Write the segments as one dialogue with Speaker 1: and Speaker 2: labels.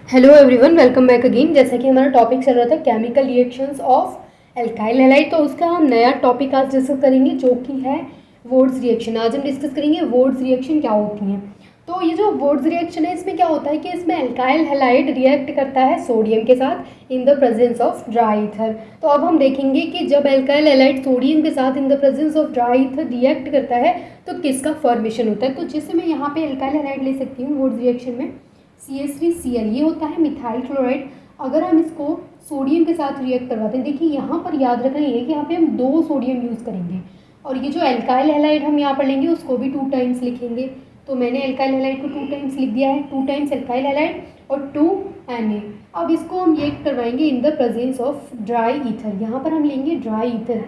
Speaker 1: Hello everyone, welcome back again. जैसा कि हमारा टॉपिक चल रहा था chemical reactions of alkyl halide, तो उसका हम नया टॉपिक आज डिस्कस करेंगे जो कि है वुड्स रिएक्शन। आज हम डिस्कस करेंगे वुड्स रिएक्शन क्या होती हैं। तो ये जो वुड्स रिएक्शन है, इसमें क्या होता है कि इसमें एल्काइल हैलाइड रिएक्ट करता है सोडियम के साथ in the presence of dry ether. तो अब हम देखेंगे कि जब एल्काइल हैलाइड सोडियम के साथ in the presence of dry ether react करता है तो किसका फॉर्मेशन होता है। तो जैसे मैं यहाँ पे एल्काइल हैलाइड ले सकती हूँ वुड्स रिएक्शन में, CH3Cl, ये होता है मिथाइल क्लोराइड। अगर हम इसको सोडियम के साथ रिएक्ट करवाते हैं, देखिए यहाँ पर याद रखना ये है कि यहाँ पे हम 2 सोडियम यूज़ करेंगे और ये जो एल्काइल हैलाइड हम यहाँ पर लेंगे उसको भी 2 टाइम्स लिखेंगे। तो मैंने एल्काइल हैलाइड को 2 टाइम्स लिख दिया है, 2 टाइम्स एल्काइल हैलाइड और 2 Na। अब इसको हम रिएक्ट करवाएंगे in the presence of dry ether. यहाँ पर हम लेंगे ड्राई ईथर,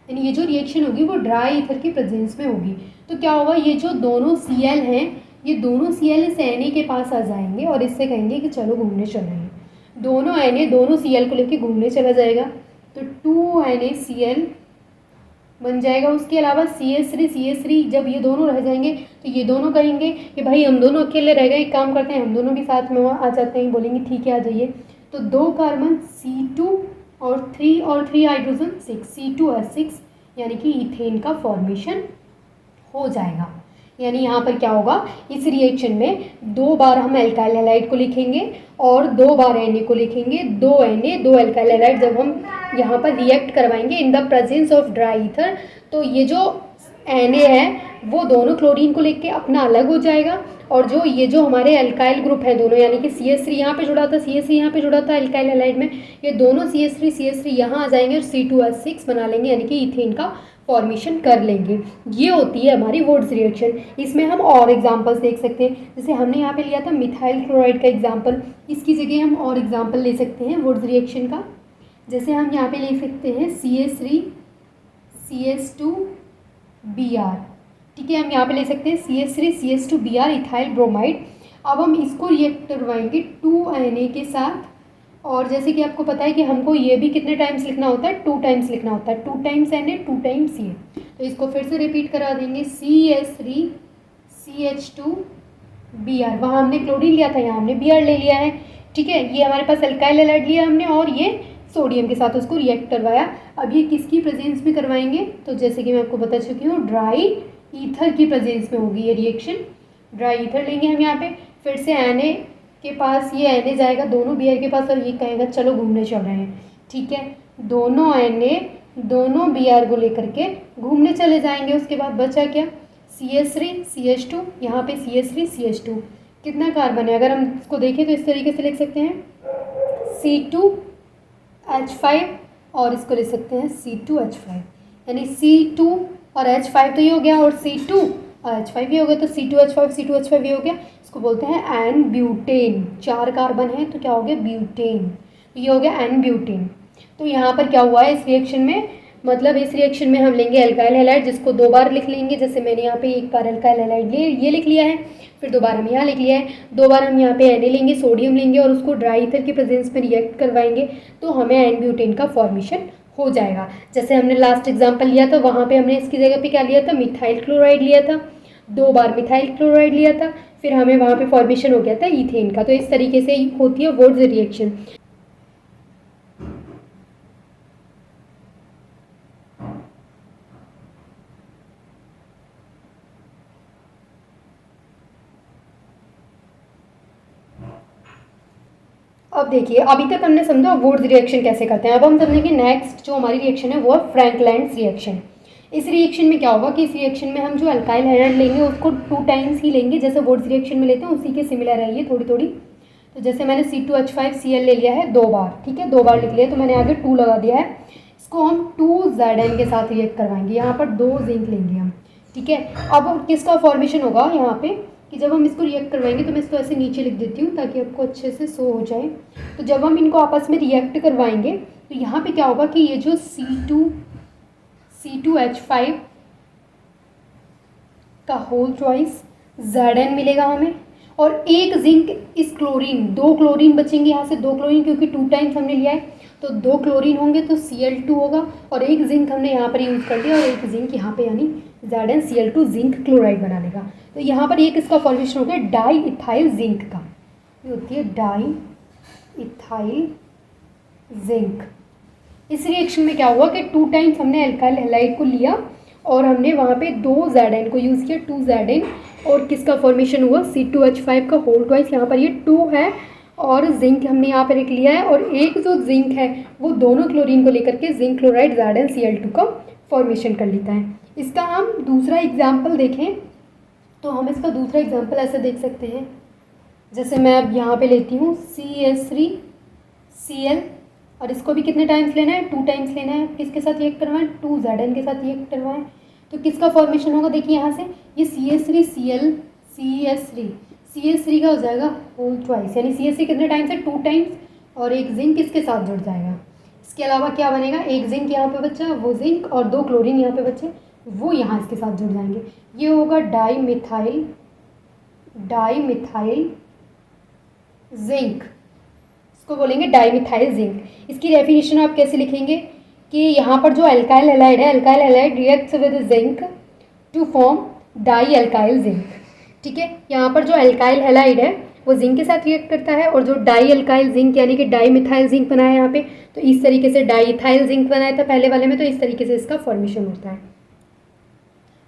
Speaker 1: यानी ये जो रिएक्शन होगी वो ड्राई ईथर की प्रेजेंस में होगी। तो क्या होगा, ये जो दोनों Cl हैं, ये दोनों Cl इस Na के पास आ जाएंगे और इससे कहेंगे कि चलो घूमने चल रहे हैं। दोनों Na दोनों Cl को लेके घूमने चला जाएगा तो 2NaCl बन जाएगा। उसके अलावा CH3 जब ये दोनों रह जाएंगे तो ये दोनों कहेंगे कि भाई हम दोनों अकेले रह गए, एक काम करते हैं हम दोनों भी साथ में आ जाते हैं। बोलेंगे ठीक है आ जाइए। तो 2 कार्बन C2 और 3 हाइड्रोजन 6, C2H6, यानी कि इथेन का फॉर्मेशन हो जाएगा। यानी यहाँ पर क्या होगा, इस रिएक्शन में 2 बार हम एल्काइल हैलाइड को लिखेंगे और 2 बार Na को लिखेंगे। 2 Na 2 एल्काइल हैलाइड जब हम यहाँ पर रिएक्ट करवाएंगे in the presence of dry ether, तो ये जो Na है वो दोनों क्लोरीन को लेके अपना अलग हो जाएगा और जो ये जो हमारे एल्काइल ग्रुप हैं दोनों, यानी कि CH3 यहाँ पे जुड़ा था, CH3 यहाँ पे जुड़ा था एल्काइल हैलाइड में, ये दोनों CH3 यहाँ आ जाएंगे और C2H6 बना लेंगे, यानी कि इथेन का फॉर्मेशन कर लेंगे। ये होती है हमारी वुड्स रिएक्शन। इसमें हम और एग्जांपल्स देख सकते हैं, जैसे हमने यहाँ पे लिया था मिथाइल क्लोराइड का एग्जांपल, इसकी जगह हम और एग्जांपल ले सकते हैं वुड्स रिएक्शन का। जैसे हम यहाँ पे ले सकते हैं CH3 CH2Br, ठीक है, हम यहाँ पे ले सकते हैं CH3 CH2Br इथाइल ब्रोमाइड। अब हम इसको रिएक्ट करवाएंगे 2Na के साथ, और जैसे कि आपको पता है कि हमको ये भी कितने टाइम्स लिखना होता है, 2 टाइम्स लिखना होता है, 2 टाइम्स Na 2 टाइम्स Ca। तो इसको फिर से रिपीट करा देंगे, CH3 CH2Br, वहाँ हमने क्लोरीन लिया था, यहाँ हमने Br ले लिया है, ठीक है। ये हमारे पास एल्काइल हैलाइड लिया हमने और ये सोडियम के साथ उसको रिएक्ट करवाया। अब ये किसकी प्रेजेंस में करवाएंगे, तो जैसे कि मैं आपको बता चुकी हूँ ड्राई ईथर की प्रेजेंस में होगी ये रिएक्शन। ड्राई ईथर लेंगे हम यहाँ पे, फिर से Na के पास ये Na जाएगा दोनों Br के पास और ये कहेगा चलो घूमने चल रहे हैं, ठीक है। दोनों Na दोनों Br को लेकर के घूमने चले जाएंगे। उसके बाद बचा क्या, CH3 CH2, यहाँ पे CH3 CH2, कितना कार्बन है, अगर हम इसको देखें तो इस तरीके से लिख सकते हैं C2H5 और इसको लिख सकते हैं C2H5, यानी C2 और H5 तो ये हो गया और C2 और H5 भी हो गया, तो C2H5 ये हो गया। इसको बोलते हैं एन ब्यूटेन, 4 कार्बन है तो क्या हो गया ब्यूटेन, ये हो गया एन ब्यूटेन। तो यहाँ पर क्या हुआ है इस रिएक्शन में, मतलब इस रिएक्शन में हम लेंगे एल्काइल हैलाइड जिसको 2 बार लिख लेंगे। जैसे मैंने यहाँ पे 1 बार एल्काइल हैलाइड ये लिख लिया है, फिर 2 बार हम यहाँ लिख लिया है, 2 बार हम यहाँ पे Na लेंगे, सोडियम लेंगे और उसको ड्राई ईथर की प्रेजेंस में रिएक्ट करवाएंगे तो हमें एन ब्यूटेन का फॉर्मेशन हो जाएगा। जैसे हमने लास्ट एग्जाम्पल लिया था वहाँ पे हमने इसकी जगह पे क्या लिया था, मिथाइल क्लोराइड लिया था, 2 बार मिथाइल क्लोराइड लिया था, फिर हमें वहाँ पे फॉर्मेशन हो गया था ईथेन का। तो इस तरीके से होती है वुड्स रिएक्शन। अब देखिए, अभी तक हमने समझा वुड्स रिएक्शन कैसे करते हैं। अब हम समझेंगे नेक्स्ट जो हमारी रिएक्शन है वो है फ्रैंकलैंड्स रिएक्शन। इस रिएक्शन में क्या होगा कि इस रिएक्शन में हम जो अल्काइल हैलाइड लेंगे उसको 2 टाइम्स ही लेंगे, जैसे वुड्स रिएक्शन में लेते हैं उसी के सिमिलर है ये थोड़ी। तो जैसे मैंने C2H5Cl ले लिया है 2 बार, ठीक है, 2 बार लिख लिया तो मैंने आगे 2 लगा दिया है। इसको हम 2Zn के साथ रिएक्ट करवाएंगे, यहाँ पर 2 जिंक लेंगे हम, ठीक है। अब किसका फॉर्मेशन होगा यहाँ पे कि जब हम इसको रिएक्ट करवाएंगे, तो मैं इसको ऐसे नीचे लिख देती हूँ ताकि आपको अच्छे से शो हो जाए। तो जब हम इनको आपस में रिएक्ट करवाएंगे तो यहाँ पे क्या होगा कि ये जो C2H5 का होल चॉइस Zn मिलेगा हमें और 1 जिंक इस क्लोरीन, 2 क्लोरीन बचेंगे यहाँ से, 2 क्लोरीन क्योंकि 2 टाइम्स हमने लिया है तो 2 क्लोरीन होंगे तो Cl2 होगा और 1 जिंक हमने यहाँ पर यूज़ कर लिया और 1 जिंक यहाँ पे यानी ZnCl2 जिंक क्लोराइड बना लेगा। तो यहाँ पर एक इसका फॉर्मेशन हो गया डाई इथाइल जिंक का, ये होती है डाई इथाइल जिंक। इस रिएक्शन में क्या हुआ कि 2 टाइम्स हमने अल्काइल हैलाइड को लिया और हमने वहाँ पे 2 Zn को यूज़ किया, 2 Zn, और किसका फॉर्मेशन हुआ C2H5 का होल ट्वाइस। यहाँ पर ये 2 है और जिंक हमने यहाँ पर एक लिया है, और एक जो जिंक है वो दोनों क्लोरीन को लेकर के जिंक क्लोराइड ZnCl2 का फॉर्मेशन कर लेता है। इसका हम दूसरा एग्जाम्पल देखें तो हम इसका दूसरा एग्जाम्पल ऐसे देख सकते हैं, जैसे मैं अब यहाँ पे लेती हूँ CH3Cl, और इसको भी कितने टाइम्स लेना है, 2 टाइम्स लेना है। किसके साथ रिएक्ट करवाएं, 2 Zn के साथ रिएक्ट करवाएं। तो किसका फॉर्मेशन होगा, देखिए यहाँ से ये CH3Cl CH3 का हो जाएगा होल ट्वाइस, यानी CH3 कितने टाइम्स है, 2 टाइम्स, और एक जिंक किसके साथ जुड़ जाएगा। इसके अलावा क्या बनेगा, एक जिंक यहाँ पे बचा, वो जिंक, और 2 क्लोरीन यहाँ पे बचे, वो यहाँ इसके साथ जुड़ जाएंगे। ये होगा डाई मिथाइल जिंक, इसको बोलेंगे डाइमिथाइल जिंक। इसकी डेफिनेशन आप कैसे लिखेंगे कि यहाँ पर जो अल्काइल हैलाइड है, alkyl halide reacts with zinc to form dialkyl zinc. ठीक है, यहाँ पर जो अल्काइल हैलाइड है वो जिंक के साथ रिएक्ट करता है, और जो डाई अल्काइल जिंक यानी कि डाइमिथाइल जिंक बना है यहाँ पे, तो इस तरीके से डाइथाइल जिंक बनाया था पहले वाले में, तो इस तरीके से इसका फॉर्मेशन होता है।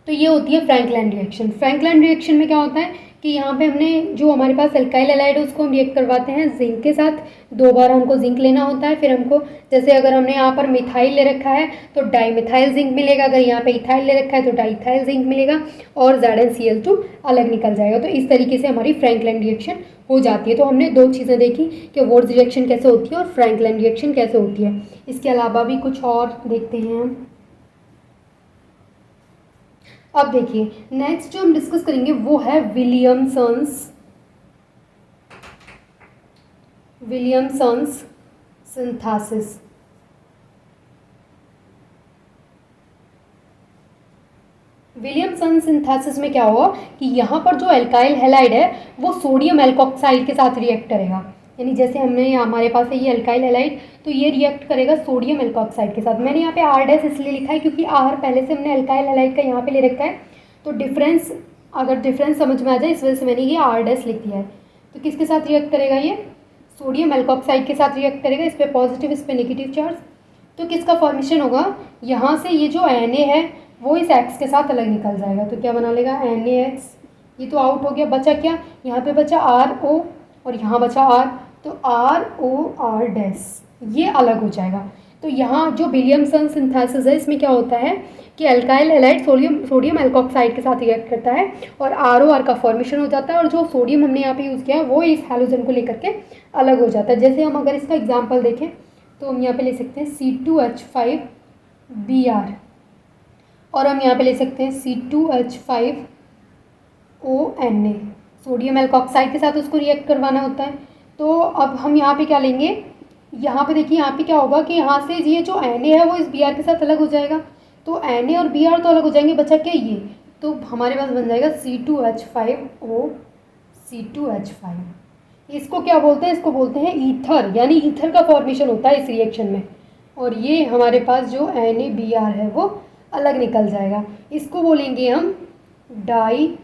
Speaker 1: तो ये होती है फ्रैंकलाइन रिएक्शन। फ्रैंकलाइन रिएक्शन में क्या होता है कि यहाँ पे हमने जो हमारे पास अल्काइल हैलाइड है उसको हम रिएक्ट करवाते हैं जिंक के साथ, 2 बार हमको जिंक लेना होता है। फिर हमको, जैसे अगर हमने यहाँ पर मिथाइल ले रखा है तो डाइमिथाइल जिंक मिलेगा, अगर यहाँ पे इथाइल ले रखा है तो डाइथाइल जिंक मिलेगा, और ZnCl2 अलग निकल जाएगा। तो इस तरीके से हमारी फ्रैंकलाइन रिएक्शन हो जाती है। तो हमने 2 चीज़ें देखी कि वोर्ट्ज रिएक्शन कैसे होती है और फ्रैंकलाइन रिएक्शन कैसे होती है। इसके अलावा भी कुछ और देखते हैं हम। अब देखिए नेक्स्ट जो हम डिस्कस करेंगे वो है विलियमसन्स सिंथेसिस। विलियमसन सिंथेसिस में क्या हुआ कि यहाँ पर जो अल्काइल हैलाइड है वो सोडियम एल्कोक्साइड के साथ रिएक्ट करेगा, यानी जैसे हमने हमारे पास है ये अल्काइल हैलाइड, तो ये रिएक्ट करेगा सोडियम एल्कोक्साइड के साथ। मैंने यहाँ पे R डैश इसलिए लिखा है क्योंकि R पहले से हमने अल्काइल हैलाइड का यहाँ पे ले रखा है, तो डिफरेंस, अगर डिफरेंस समझ में आ जाए इस वजह से मैंने ये R डैश लिख दिया है। तो किसके साथ रिएक्ट करेगा, ये सोडियम एल्कोक्साइड के साथ रिएक्ट करेगा, इस पर पॉजिटिव इस पर नेगेटिव चार्ज। तो किसका फॉर्मेशन होगा, यहाँ से ये जो Na है वो इस X के साथ अलग निकल जाएगा, तो क्या बना लेगा NaX। ये तो आउट हो गया, बचा क्या, यहाँ पे बचा RO और यहाँ बचा R, तो ROR डैश ये अलग हो जाएगा। तो यहाँ जो विलियमसन सिंथेसिस है इसमें क्या होता है कि अल्काइल हैलाइड सोडियम एल्कोक्साइड के साथ रिएक्ट करता है और ROR का फॉर्मेशन हो जाता है, और जो सोडियम हमने यहाँ पे यूज़ किया है वो इस हैलोजन को लेकर के अलग हो जाता है। जैसे हम अगर इसका एग्जाम्पल देखें तो हम यहाँ पे ले सकते हैं C2H5Br, और हम यहाँ पे ले सकते हैं C2H5ONa, सोडियम एल्कोक्साइड के साथ उसको रिएक्ट करवाना होता है। तो अब हम यहाँ पे क्या लेंगे, यहाँ पे देखिए यहाँ पे क्या होगा कि यहाँ से ये जो Na है वो इस Br के साथ अलग हो जाएगा, तो Na और Br तो अलग हो जाएंगे, बचा क्या ये, तो हमारे पास बन जाएगा C2H5O C2H5। इसको क्या बोलते हैं, इसको बोलते हैं ईथर, यानी ईथर का फॉर्मेशन होता है इस रिएक्शन में, और ये हमारे पास जो NaBr है वो अलग निकल जाएगा। इसको बोलेंगे हम डाई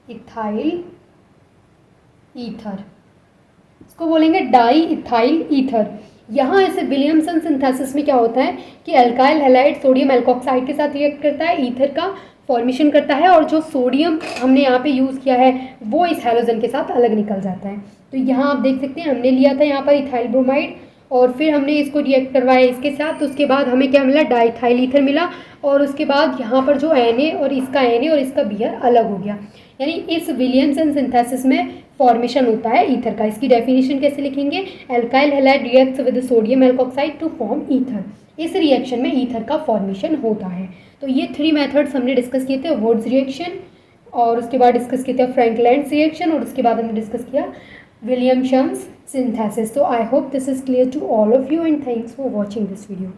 Speaker 1: इथाइल ईथर, इसको बोलेंगे डाई इथाइल ईथर। यहाँ ऐसे विलियमसन सिंथेसिस में क्या होता है कि अल्काइल हैलाइड सोडियम एल्कोक्साइड के साथ रिएक्ट करता है, ईथर का फॉर्मेशन करता है, और जो सोडियम हमने यहाँ पे यूज़ किया है वो इस हैलोजन के साथ अलग निकल जाता है। तो यहाँ आप देख सकते हैं हमने लिया था यहाँ पर इथाइल ब्रोमाइड, और फिर हमने इसको रिएक्ट करवाया इसके साथ, तो उसके बाद हमें क्या मिला, डाइथाइल ईथर मिला, और उसके बाद यहाँ पर जो Na और इसका Br अलग हो गया। यानी इस विलियमसन सिंथेसिस में फॉर्मेशन होता है ईथर का। इसकी डेफिनेशन कैसे लिखेंगे, alkyl halide reacts with sodium alkoxide to form ether. इस रिएक्शन में ईथर का फॉर्मेशन होता है। तो ये 3 मेथड्स हमने डिस्कस किए थे, वुड्स रिएक्शन, और उसके बाद डिस्कस किया था फ्रैंकलाइन रिएक्शन, और उसके बाद हमने डिस्कस किया Williamson's synthesis. So I hope this is clear to all of you, and thanks for watching this video.